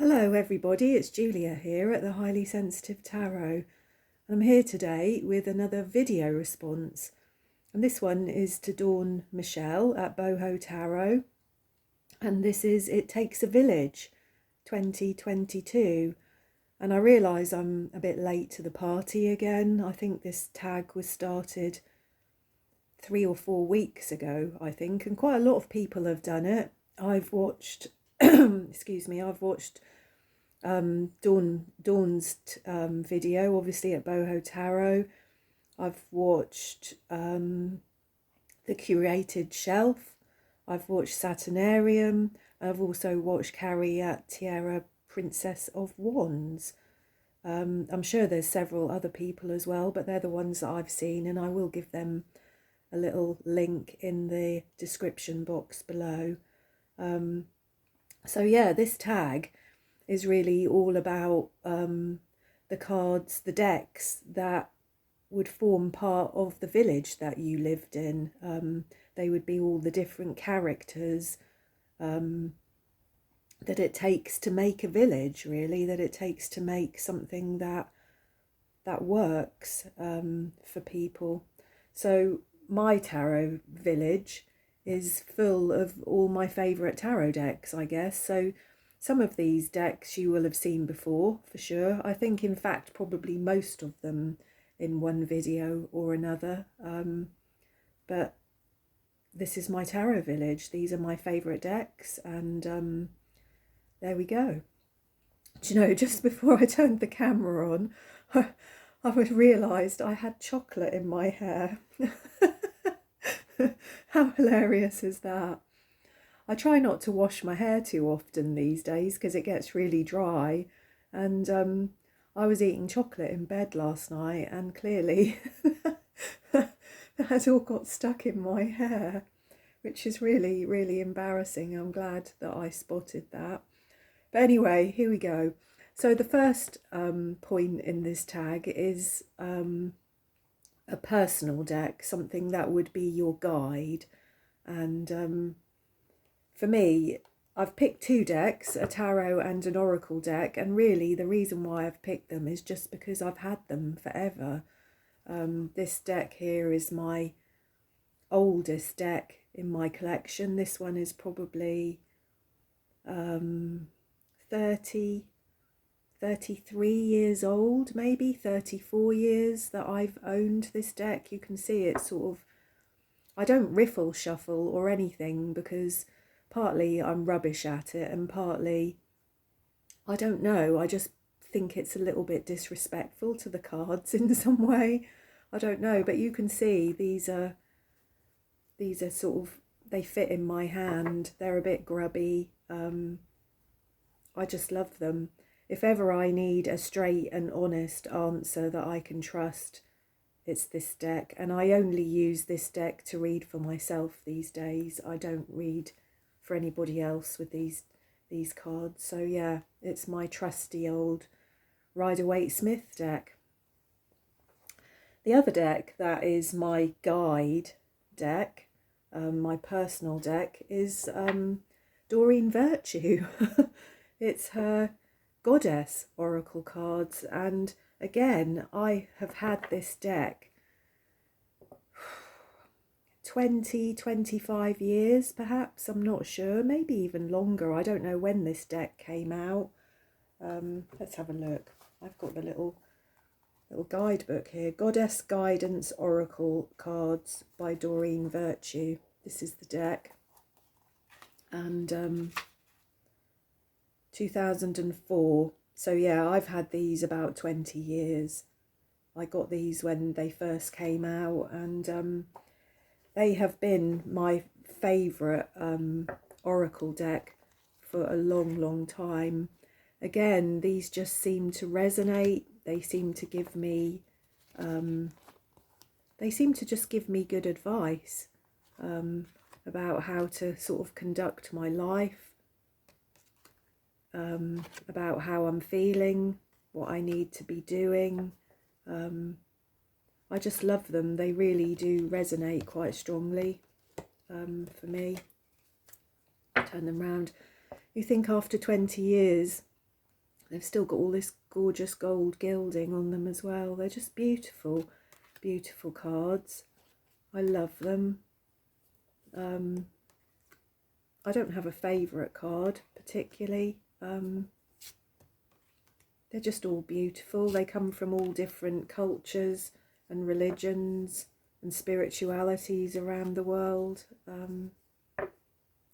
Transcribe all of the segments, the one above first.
Hello everybody, it's Julia here at the Highly Sensitive Tarot. I'm here today with another video response, and this one is to Dawn Michelle at Boho Tarot, and this is It Takes a Village 2022. And I realise I'm a bit late to the party again. I think this tag was started 3 or 4 weeks ago, I think, and quite a lot of people have done it. I've watched excuse me, I've watched Dawn's video, obviously at Boho Tarot. I've watched The Curated Shelf. I've watched Saturnarium. I've also watched Carrie at Tiara, Princess of Wands. I'm sure there's several other people as well, but they're the ones that I've seen, and I will give them a little link in the description box below. So yeah, this tag is really all about the cards, the decks that would form part of the village that you lived in. They would be all the different characters that it takes to make a village, really, that it takes to make something that works for people. So my tarot village is full of all my favourite tarot decks, I guess. So some of these decks you will have seen before, for sure. I think, in fact, probably most of them in one video or another. But this is my tarot village. These are my favourite decks, and there we go. Do you know, just before I turned the camera on, I realised I had chocolate in my hair. How hilarious is that? I try not to wash my hair too often these days because it gets really dry, and I was eating chocolate in bed last night, and clearly that all got stuck in my hair, which is really, really embarrassing. I'm glad that I spotted that. But anyway, here we go. So the first point in this tag is a personal deck, something that would be your guide. And for me, I've picked 2 decks, a tarot and an oracle deck, and really the reason why I've picked them is just because I've had them forever. This deck here is my oldest deck in my collection. This one is probably 33 years old, maybe 34 years that I've owned this deck. You can see it sort of, I don't riffle shuffle or anything because partly I'm rubbish at it, and partly, I don't know, I just think it's a little bit disrespectful to the cards in some way. I don't know, but you can see these are sort of, they fit in my hand. They're a bit grubby. I just love them. If ever I need a straight and honest answer that I can trust, it's this deck. And I only use this deck to read for myself these days. I don't read for anybody else with these cards. So yeah, it's my trusty old Rider-Waite-Smith deck. The other deck that is my guide deck, my personal deck, is Doreen Virtue. It's her Goddess Oracle cards, and again, I have had this deck 20-25 years perhaps, I'm not sure, maybe even longer. I don't know when this deck came out. Let's have a look. I've got the little guidebook here, Goddess Guidance Oracle Cards by Doreen Virtue. This is the deck, and 2004. So yeah, I've had these about 20 years. I got these when they first came out, and they have been my favourite oracle deck for a long, long time. Again, these just seem to resonate. They seem to give me, they seem to just give me good advice about how to sort of conduct my life, about how I'm feeling, what I need to be doing. I just love them. They really do resonate quite strongly for me. Turn them round. You think after 20 years They've still got all this gorgeous gold gilding on them as well. They're just beautiful, beautiful cards. I love them. I don't have a favourite card particularly. They're just all beautiful. They come from all different cultures and religions and spiritualities around the world.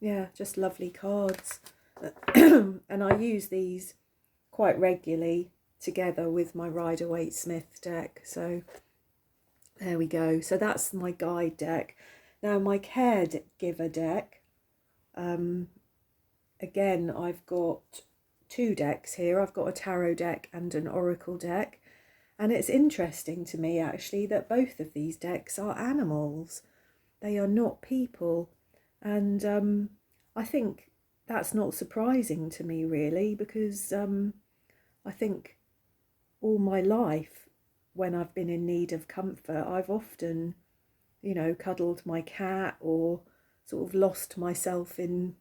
Yeah, just lovely cards. And I use these quite regularly together with my Rider-Waite-Smith deck. So there we go. So that's my guide deck. Now my caregiver deck. Again, I've got two decks here. I've got a tarot deck and an oracle deck. And it's interesting to me actually that both of these decks are animals. They are not people. And I think that's not surprising to me really, because I think all my life when I've been in need of comfort, I've often, you know, cuddled my cat or sort of lost myself in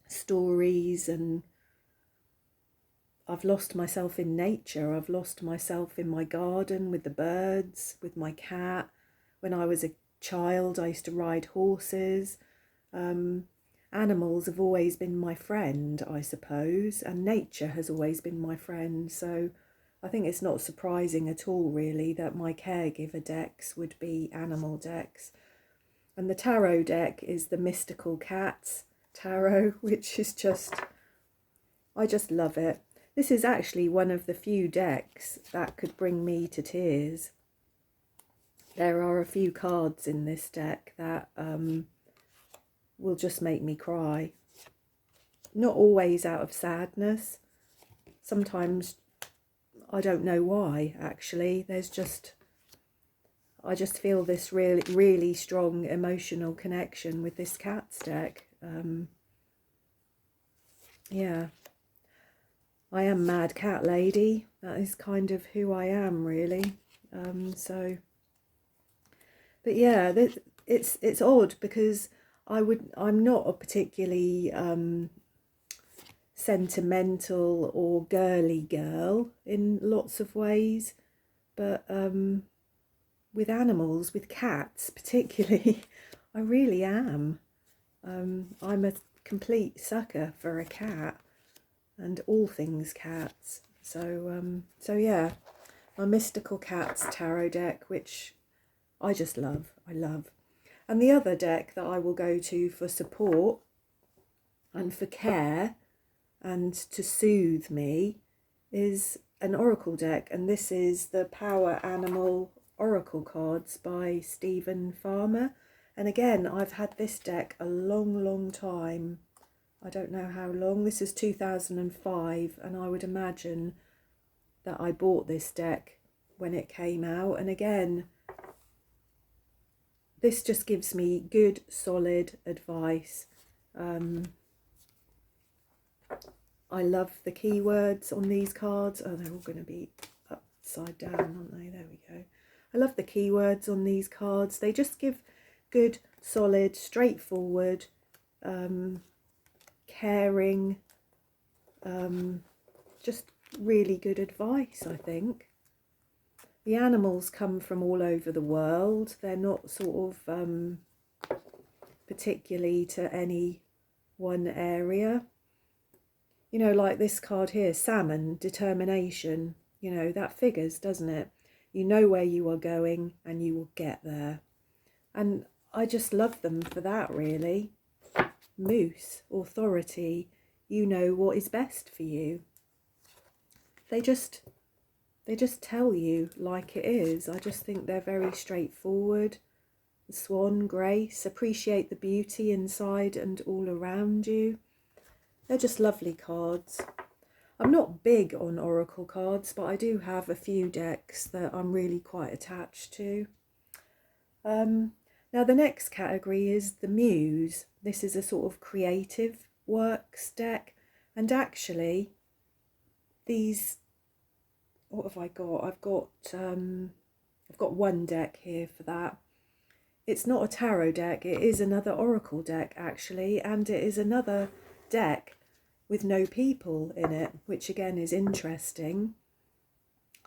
stories, and I've lost myself in nature. I've lost myself in my garden with the birds, with my cat. When I was a child, I used to ride horses. Animals have always been my friend, I suppose, and nature has always been my friend. So I think it's not surprising at all, really, that my caregiver decks would be animal decks. And the tarot deck is the Mystical Cats Tarot, which is just, I just love it. This is actually one of the few decks that could bring me to tears. There are a few cards in this deck that will just make me cry. Not always out of sadness. Sometimes I don't know why, actually. There's just, I just feel this really, really strong emotional connection with this Cats deck. Yeah. I am Mad Cat Lady. That is kind of who I am, really. So, but yeah, it's odd because I'm not a particularly sentimental or girly girl in lots of ways, but with animals, with cats particularly, I really am. I'm a complete sucker for a cat and all things cats. So yeah, my Mystical Cats tarot deck, which I just love. I love. And the other deck that I will go to for support and for care and to soothe me is an oracle deck, and this is the Power Animal Oracle cards by Stephen Farmer. And again, I've had this deck a long time. I don't know how long. This is 2005, and I would imagine that I bought this deck when it came out. And again, this just gives me good, solid advice. I love the keywords on these cards. Oh, they're all going to be upside down, aren't they? There we go. I love the keywords on these cards. They just give good, solid, straightforward, caring, just really good advice, I think. The animals come from all over the world. They're not sort of particularly to any one area. You know, like this card here, salmon, determination. You know, that figures, doesn't it? You know where you are going and you will get there. And I just love them for that, really. Moose, authority. You know what is best for you. They just tell you like it is. I just think they're very straightforward. The swan, grace, appreciate the beauty inside and all around you. They're just lovely cards. I'm not big on oracle cards, but I do have a few decks that I'm really quite attached to. Now the next category is the Muse. This is a sort of creative works deck, and actually these, what have I got? I've got one deck here for that. It's not a tarot deck, it is another oracle deck actually, and it is another deck with no people in it, which again is interesting.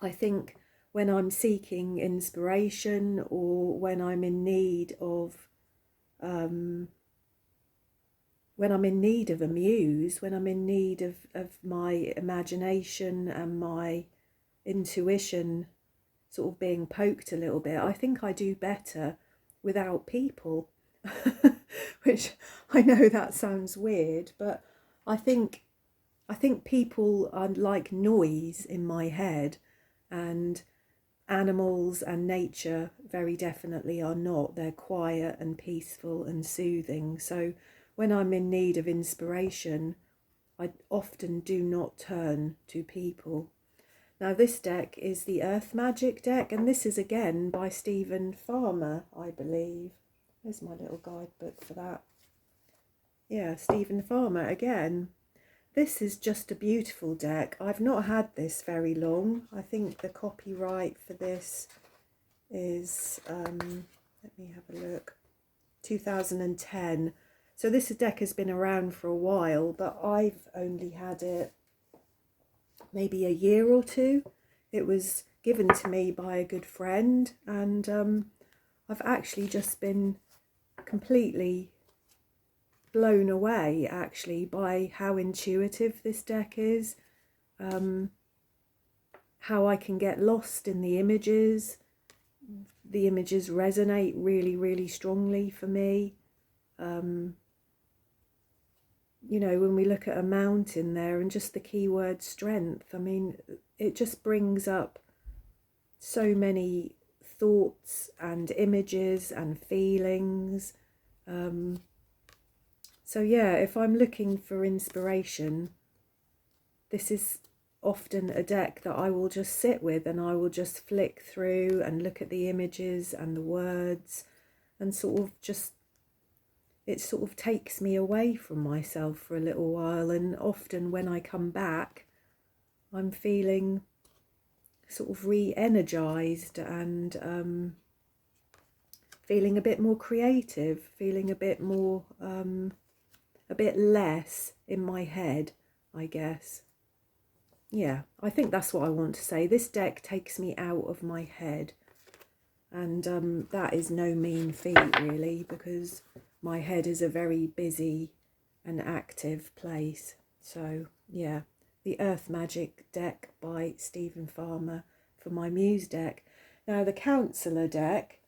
I think when I'm seeking inspiration, or when I'm in need of a muse, when I'm in need of my imagination and my intuition sort of being poked a little bit, I think I do better without people. Which I know that sounds weird, but I think people are like noise in my head, and animals and nature very definitely are not. They're quiet and peaceful and soothing. So when I'm in need of inspiration, I often do not turn to people. Now this deck is the Earth Magic deck, and this is again by Stephen Farmer, I believe. There's my little guidebook for that. Yeah, Stephen Farmer again. This is just a beautiful deck. I've not had this very long. I think the copyright for this is, let me have a look, 2010. So this deck has been around for a while, but I've only had it maybe a year or two. It was given to me by a good friend, and I've actually just been completely blown away actually by how intuitive this deck is, how I can get lost in the images. The images resonate really, really strongly for me. You know, when we look at a mountain there and just the keyword strength, I mean, it just brings up so many thoughts and images and feelings. So yeah, if I'm looking for inspiration, this is often a deck that I will just sit with, and I will just flick through and look at the images and the words, and sort of just, it sort of takes me away from myself for a little while. And often when I come back, I'm feeling sort of re-energized and feeling a bit more creative, feeling a bit more, a bit less in my head, I guess. Yeah, I think that's what I want to say. This deck takes me out of my head, and that is no mean feat really, because my head is a very busy and active place. So yeah, the Earth Magic deck by Stephen Farmer for my Muse deck. Now the Counsellor deck,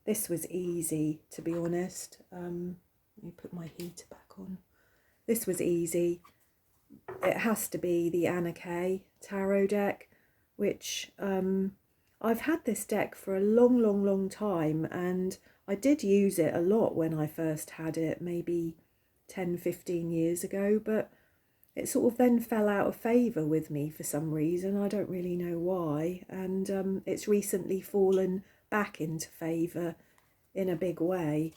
this was easy, to be honest. Let me put my heater back on. This was easy. It has to be the Anna Kay tarot deck, which I've had this deck for a long time, and I did use it a lot when I first had it, maybe 10-15 years ago, but it sort of then fell out of favour with me for some reason. I don't really know why, and it's recently fallen back into favour in a big way.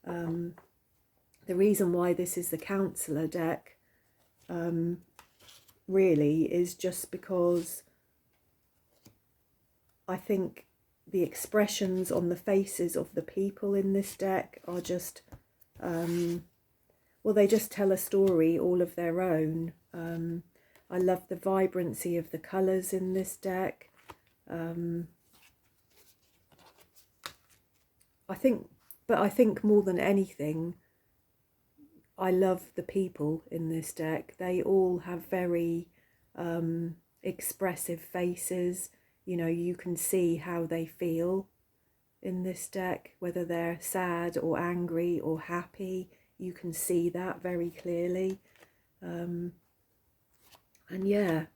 The reason why this is the Counsellor deck really is just because I think the expressions on the faces of the people in this deck are just, well, they just tell a story all of their own. I love the vibrancy of the colours in this deck. I think more than anything, I love the people in this deck. They all have very expressive faces. You know, you can see how they feel in this deck, whether they're sad or angry or happy. You can see that very clearly. And yeah,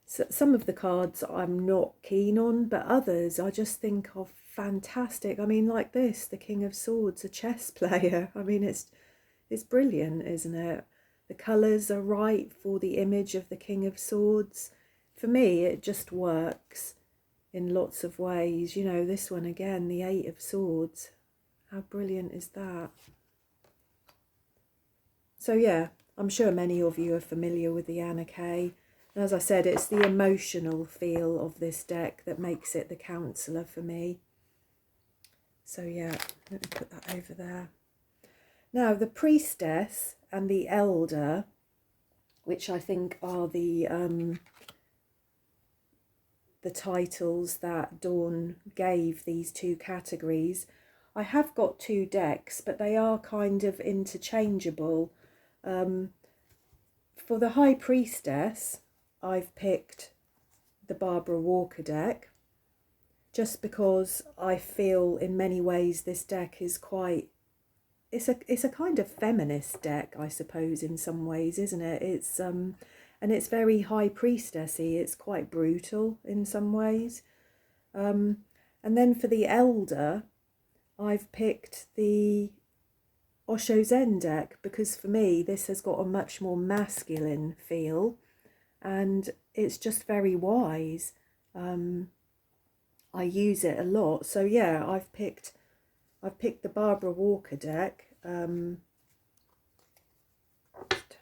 so some of the cards I'm not keen on, but others I just think are fantastic. I mean, like this, the King of Swords, a chess player. I mean, it's brilliant, isn't it? The colours are right for the image of the King of Swords. For me, it just works in lots of ways. You know, this one again, the Eight of Swords. How brilliant is that? So yeah, I'm sure many of you are familiar with the Anna Kay. And as I said, it's the emotional feel of this deck that makes it the Counsellor for me. So yeah, let me put that over there. Now, the Priestess and the Elder, which I think are the titles that Dawn gave these two categories. I have got two decks, but they are kind of interchangeable. For the High Priestess, I've picked the Barbara Walker deck, just because I feel in many ways this deck is quite, it's a kind of feminist deck, I suppose, in some ways, isn't it? It's and it's very High Priestessy. It's quite brutal in some ways. And then for the Elder, I've picked the Osho Zen deck, because for me this has got a much more masculine feel, and it's just very wise. I use it a lot. So yeah, I've picked the Barbara Walker deck. Turn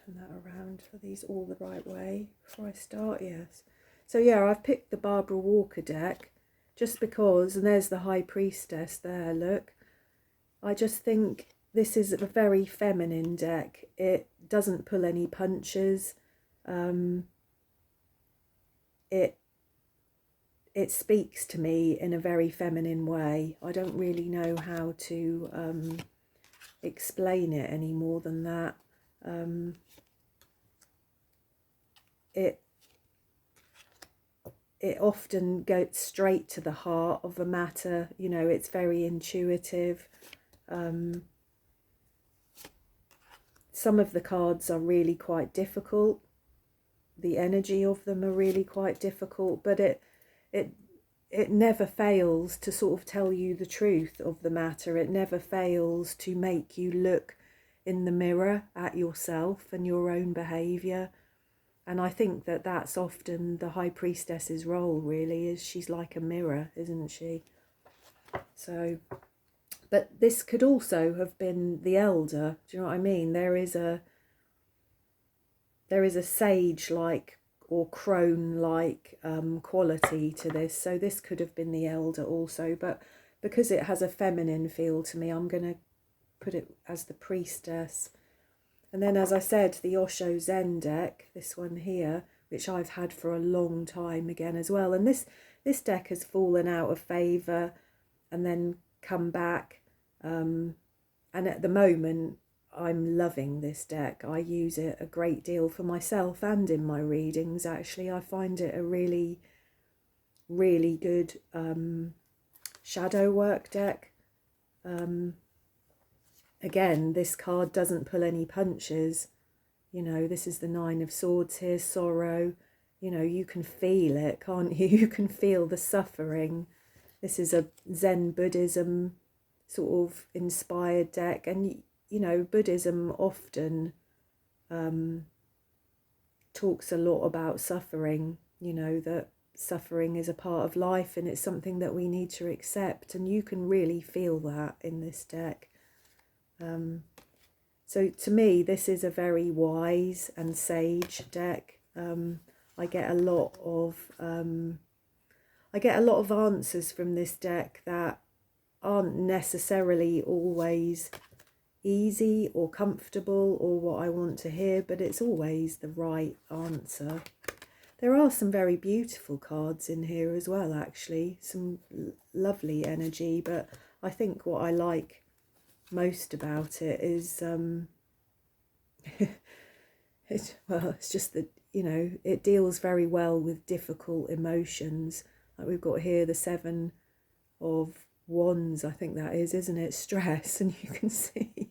that around for these all the right way before I start. Yes. So yeah, I've picked the Barbara Walker deck just because, and there's the High Priestess there, look. I just think this is a very feminine deck. It doesn't pull any punches. It speaks to me in a very feminine way. I don't really know how to explain it any more than that. It often goes straight to the heart of a matter. You know, it's very intuitive. Some of the cards are really quite difficult. The energy of them are really quite difficult, but it never fails to sort of tell you the truth of the matter. It never fails to make you look in the mirror at yourself and your own behaviour. And I think that that's often the High Priestess's role, really, is she's like a mirror, isn't she? So, but this could also have been the Elder. Do you know what I mean? There is a sage-like or crone-like quality to this. So this could have been the Elder also. But because it has a feminine feel to me, I'm going to put it as the Priestess. And then, as I said, the Osho Zen deck, this one here, which I've had for a long time again as well. And this deck has fallen out of favour and then come back. And at the moment, I'm loving this deck. I use it a great deal for myself and in my readings, actually. I find it a really, really good shadow work deck. Again, this card doesn't pull any punches. You know, this is the Nine of Swords here, sorrow. You know, you can feel it, can't you? You can feel the suffering. This is a Zen Buddhism sort of inspired deck. And, you know, Buddhism often talks a lot about suffering, you know, that suffering is a part of life and it's something that we need to accept. And you can really feel that in this deck. So to me, this is a very wise and sage deck. I get a lot of answers from this deck that aren't necessarily always easy or comfortable or what I want to hear, but it's always the right answer. There are some very beautiful cards in here as well, actually, some lovely energy, but I think what I like most about it is it's just that, you know, it deals very well with difficult emotions. Like we've got here the Seven of Wands, I think that is, isn't it? Stress, and you can see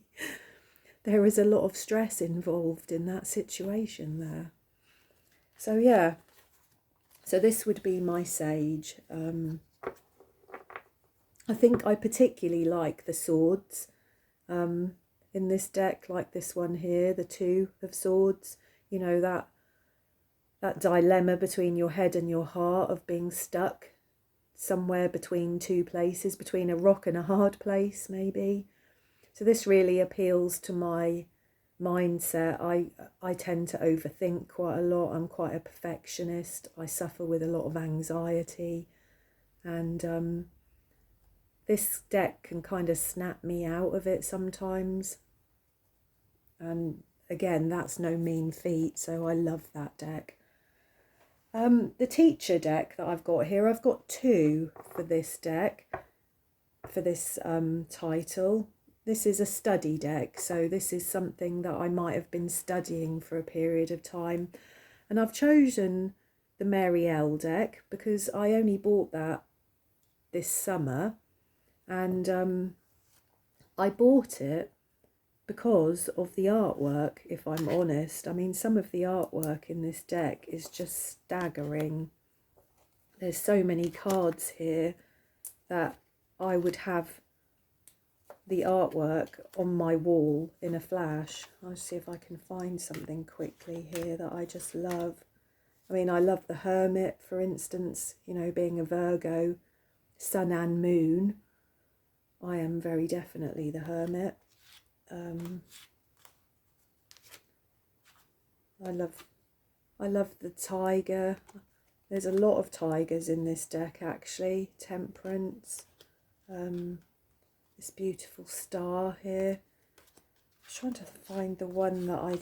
there is a lot of stress involved in that situation there. So yeah, so this would be my sage. I think I particularly like the swords in this deck, like this one here, the Two of Swords. You know, that dilemma between your head and your heart of being stuck somewhere between two places, between a rock and a hard place, maybe. So this really appeals to my mindset. I tend to overthink quite a lot. I'm quite a perfectionist. I suffer with a lot of anxiety, and this deck can kind of snap me out of it sometimes. And again, that's no mean feat, so I love that deck. The teacher deck that I've got here, I've got two for this deck, for this title. This is a study deck, so this is something that I might have been studying for a period of time. And I've chosen the Mary L deck because I only bought that this summer, and I bought it because of the artwork, if I'm honest. I mean, some of the artwork in this deck is just staggering. There's so many cards here that I would have the artwork on my wall in a flash. I'll see if I can find something quickly here that I just love. I mean, I love the Hermit, for instance, you know, being a Virgo, sun and moon. I am very definitely the Hermit. I love the tiger. There's a lot of tigers in this deck, actually. Temperance. This beautiful star here. I'm trying to find the one that I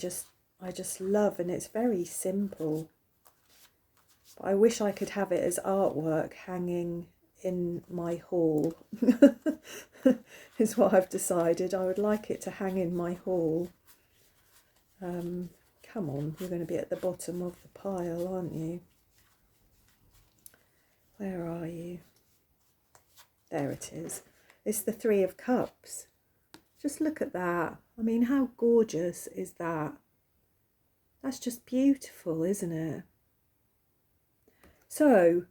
just love, and it's very simple. But I wish I could have it as artwork hanging in my hall. Is what I've decided. I would like it to hang in my hall. Come on, you're going to be at the bottom of the pile, aren't you? Where are you? There it is. It's the Three of Cups. Just look at that. I mean, how gorgeous is that? That's just beautiful, isn't it? So,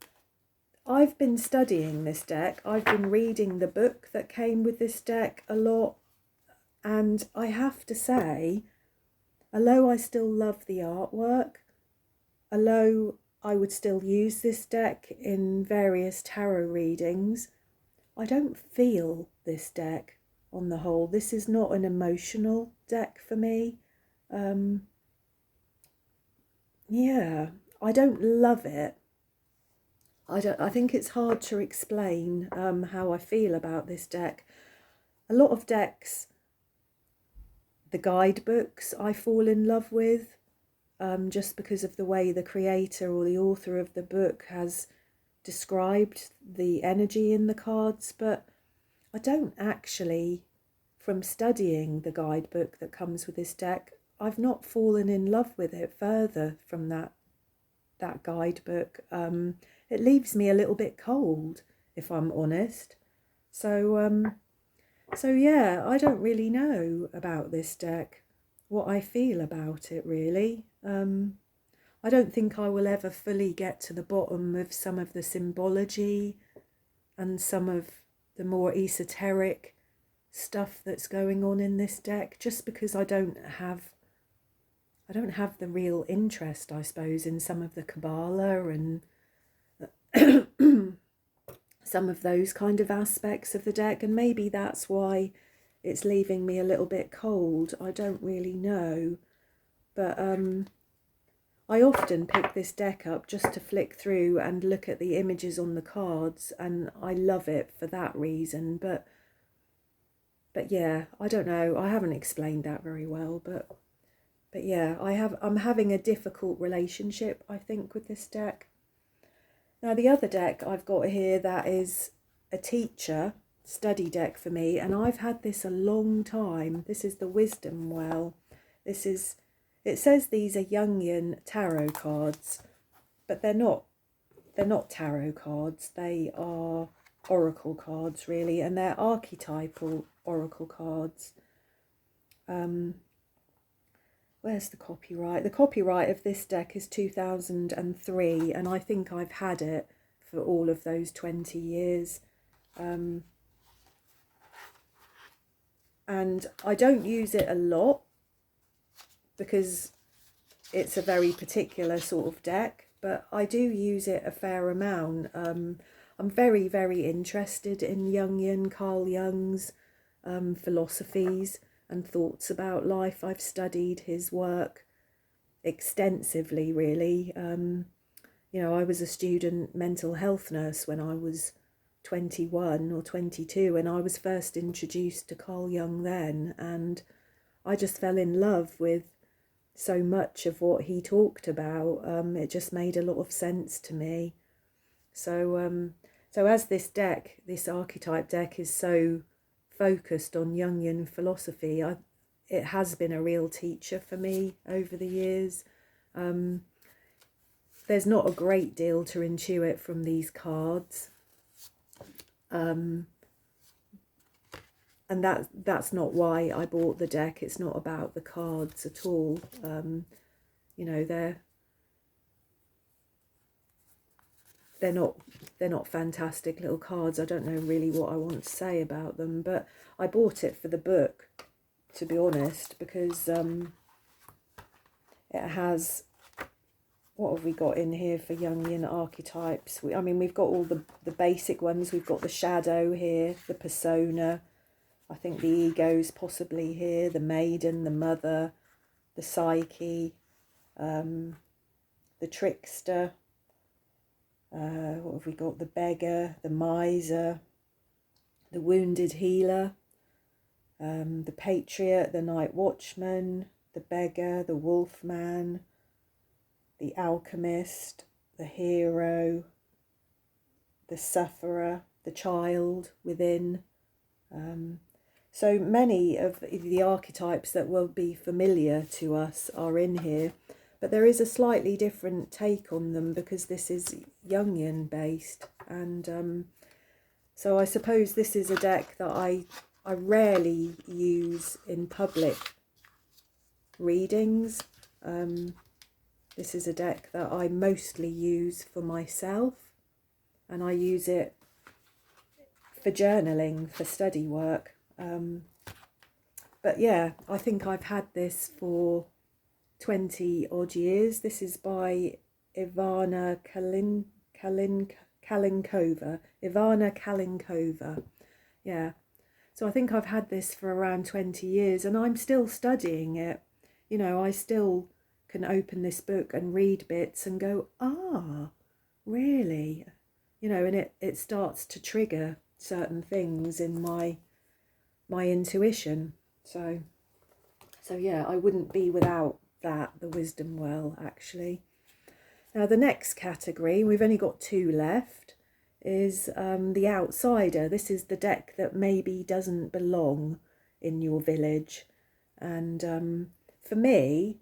I've been studying this deck. I've been reading the book that came with this deck a lot. And I have to say, although I still love the artwork, although I would still use this deck in various tarot readings, I don't feel this deck on the whole. This is not an emotional deck for me. Yeah, I don't love it. I think it's hard to explain how I feel about this deck. A lot of decks, the guidebooks I fall in love with, just because of the way the creator or the author of the book has described the energy in the cards, but I don't actually, from studying the guidebook that comes with this deck, I've not fallen in love with it further from that guidebook. It leaves me a little bit cold, if I'm honest. So yeah, I don't really know about this deck, what I feel about it really. I don't think I will ever fully get to the bottom of some of the symbology and some of the more esoteric stuff that's going on in this deck, just because I don't have the real interest, I suppose, in some of the Kabbalah and some of those kind of aspects of the deck, and maybe that's why it's leaving me a little bit cold. I don't really know, but I often pick this deck up just to flick through and look at the images on the cards, and I love it for that reason. But yeah, I don't know. I haven't explained that very well, but yeah, I'm having a difficult relationship, I think, with this deck. Now, the other deck I've got here that is a teacher study deck for me, and I've had this a long time. This is the Wisdom Well. It says these are Jungian tarot cards, but they're not tarot cards. They are oracle cards, really, and they're archetypal oracle cards. Where's the copyright? The copyright of this deck is 2003, and I think I've had it for all of those 20 years. And I don't use it a lot because it's a very particular sort of deck, but I do use it a fair amount. I'm very, very interested in Jungian, Carl Jung's philosophies and thoughts about life. I've studied his work extensively, really. You know, I was a student mental health nurse when I was 21 or 22, and I was first introduced to Carl Jung then, and I just fell in love with so much of what he talked about. It just made a lot of sense to me. So so as this deck, this archetype deck, is so focused on Jungian philosophy, it has been a real teacher for me over the years. There's not a great deal to intuit from these cards. And that's not why I bought the deck. It's not about the cards at all. You know, they're not fantastic little cards. I don't know really what I want to say about them, but I bought it for the book, to be honest, because it has, what have we got in here for Jungian archetypes? I mean, we've got all the basic ones. We've got the shadow here, the persona. I think the ego's possibly here, the maiden, the mother, the psyche, the trickster. What have we got? The beggar, the miser, the wounded healer, the patriot, the night watchman, the beggar, the wolfman, the alchemist, the hero, the sufferer, the child within. So many of the archetypes that will be familiar to us are in here, but there is a slightly different take on them because this is Jungian based, and so I suppose this is a deck that I rarely use in public readings. This is a deck that I mostly use for myself, and I use it for journaling, for study work. But yeah, I think I've had this for 20 odd years. This is by Ivana Kalinkova. Ivana Kalinkova. Yeah. So I think I've had this for around 20 years and I'm still studying it. You know, I still can open this book and read bits and go, ah, really? You know, and it starts to trigger certain things in my intuition. So yeah, I wouldn't be without that, the wisdom well, actually. Now the next category, we've only got 2 left, is the outsider. This is the deck that maybe doesn't belong in your village. And for me,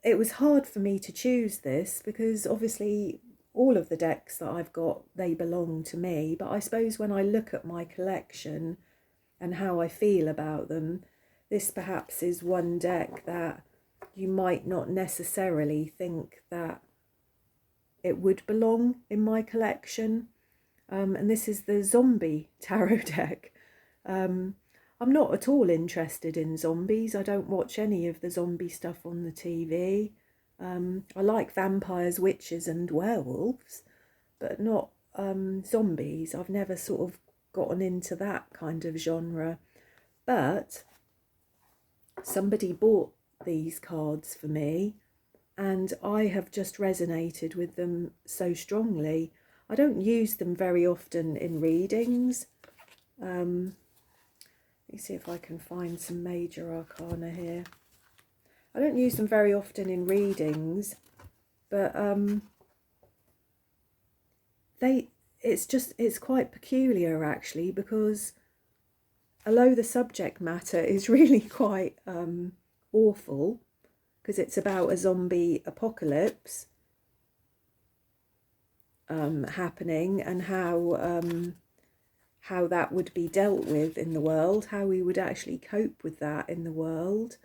it was hard for me to choose this because obviously all of the decks that I've got, they belong to me. But I suppose when I look at my collection and how I feel about them, this perhaps is one deck that you might not necessarily think that it would belong in my collection. And this is the zombie tarot deck. I'm not at all interested in zombies. I don't watch any of the zombie stuff on the TV. I like vampires, witches and werewolves, but not zombies. I've never sort of gotten into that kind of genre. But somebody bought these cards for me and I have just resonated with them so strongly. I don't use them very often in readings. Let me see if I can find some major arcana here. I don't use them very often in readings, but it's quite peculiar actually, because although the subject matter is really quite awful, because it's about a zombie apocalypse happening and how that would be dealt with in the world, how we would actually cope with that in the world.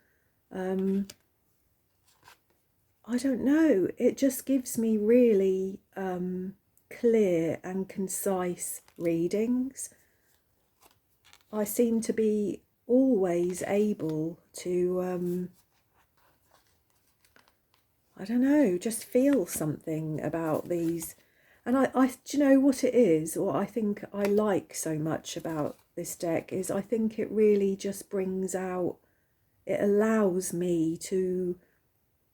I don't know, it just gives me really clear and concise readings. I seem to be always able to, I don't know, just feel something about these. And I do you know what it is? What I think I like so much about this deck is I think it really just brings out, it allows me to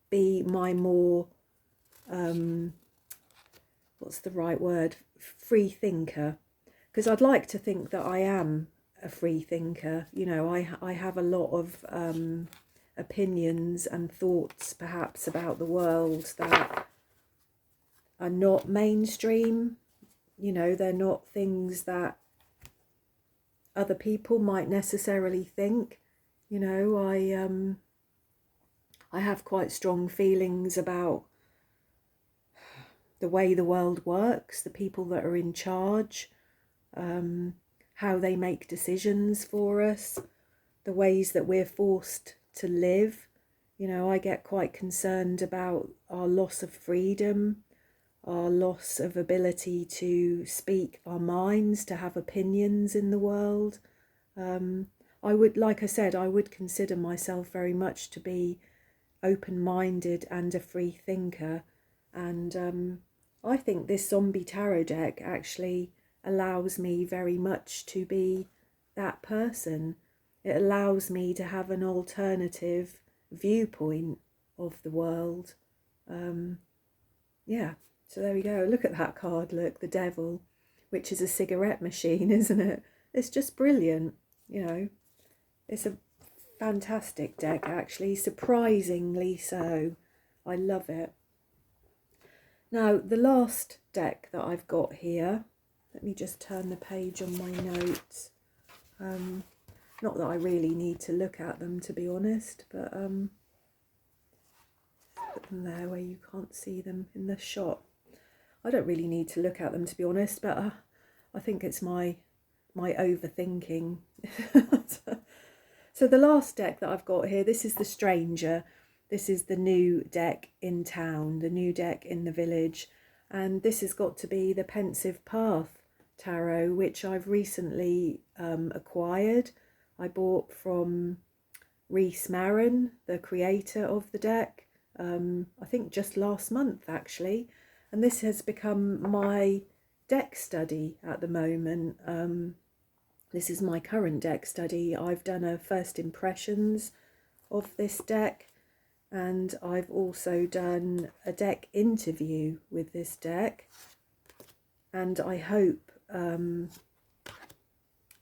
be my more, what's the right word, free thinker. Because I'd like to think that I am a free thinker. You know, I have a lot of opinions and thoughts perhaps about the world that are not mainstream. You know, they're not things that other people might necessarily think. You know, I have quite strong feelings about the way the world works, the people that are in charge, how they make decisions for us, the ways that we're forced to live. You know, I get quite concerned about our loss of freedom, our loss of ability to speak our minds, to have opinions in the world. I would, like I said, I would consider myself very much to be open-minded and a free thinker. And I think this zombie tarot deck actually allows me very much to be that person. It allows me to have an alternative viewpoint of the world. Yeah, so there we go. Look at that card, look, the Devil, which is a cigarette machine, isn't it? It's just brilliant, you know. It's a fantastic deck, actually, surprisingly so. I love it. Now, the last deck that I've got here, let me just turn the page on my notes. Not that I really need to look at them, to be honest, but put them there where you can't see them in the shot. I don't really need to look at them, to be honest, but I think it's my overthinking. So the last deck that I've got here, this is the Stranger. This is the new deck in town, the new deck in the village. And this has got to be the Pensive Path Tarot, which I've recently acquired. I bought from Rhys Marin, the creator of the deck, I think just last month actually. And this has become my deck study at the moment. This is my current deck study. I've done a first impressions of this deck, and I've also done a deck interview with this deck, and I hope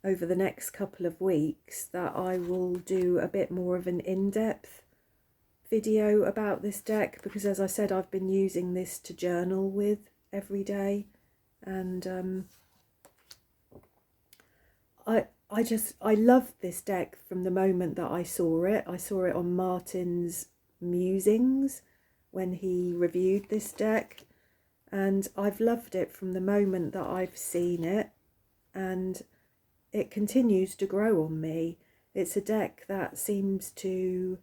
over the next couple of weeks that I will do a bit more of an in-depth video about this deck, because as I said, I've been using this to journal with every day, and I loved this deck from the moment that I saw it. I saw it on Martin's Musings when he reviewed this deck, and I've loved it from the moment that I've seen it, and it continues to grow on me. It's a deck that seems to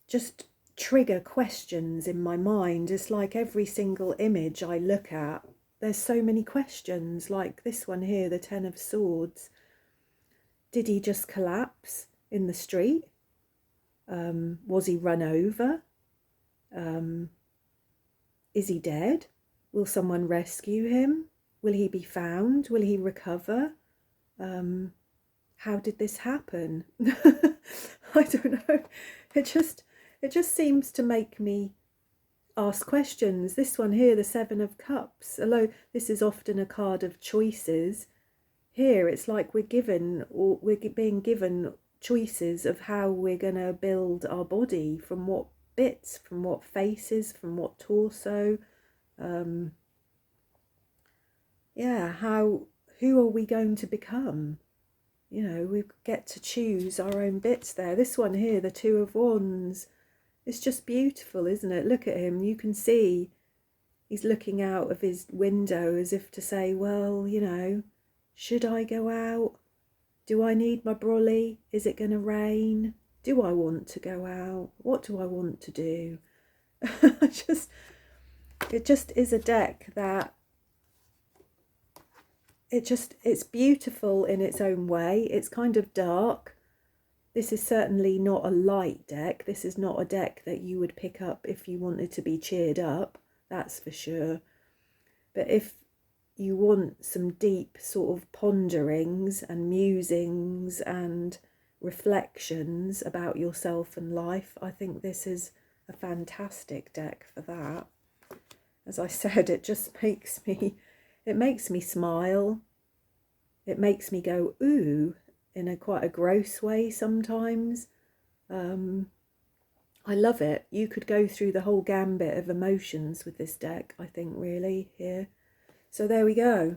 just trigger questions in my mind. It's like every single image I look at, there's so many questions, like this one here, the Ten of Swords. Did he just collapse in the street? Was he run over? Is he dead? Will someone rescue him? Will he be found? Will he recover? How did this happen? I don't know. It just seems to make me ask questions. This one here, the Seven of Cups, although this is often a card of choices, here it's like we're being given choices of how we're going to build our body, from what bits, from what faces, from what torso. Yeah, who are we going to become? You know, we get to choose our own bits there. This one here, the Two of Wands, it's just beautiful, isn't it? Look at him. You can see he's looking out of his window as if to say, well, you know, should I go out? Do I need my brolly? Is it going to rain? Do I want to go out? What do I want to do? It just is a deck that it's beautiful in its own way. It's kind of dark. This is certainly not a light deck. This is not a deck that you would pick up if you wanted to be cheered up, that's for sure. But if you want some deep sort of ponderings and musings and reflections about yourself and life, I think this is a fantastic deck for that. As I said, it just makes me smile. It makes me go, ooh, in quite a gross way sometimes. I love it. You could go through the whole gambit of emotions with this deck, I think, really, here. So there we go.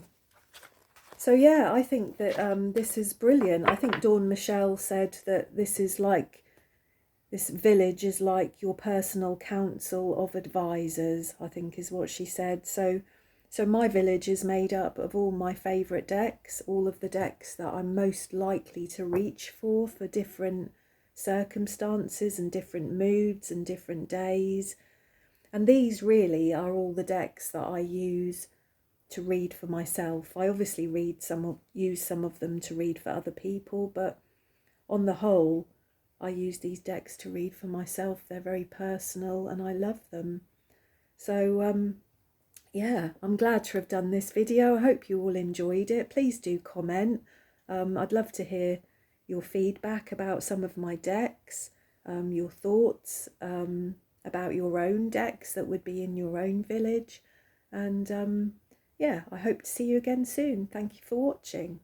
So yeah, I think that this is brilliant. I think Dawn Michelle said that this village is like your personal council of advisors, I think is what she said. So my village is made up of all my favourite decks, all of the decks that I'm most likely to reach for different circumstances and different moods and different days. And these really are all the decks that I use to read for myself. I obviously use some of them to read for other people, but on the whole, I use these decks to read for myself. They're very personal and I love them. So yeah, I'm glad to have done this video. I hope you all enjoyed it. Please do comment. I'd love to hear your feedback about some of my decks, your thoughts about your own decks that would be in your own village. And yeah, I hope to see you again soon. Thank you for watching.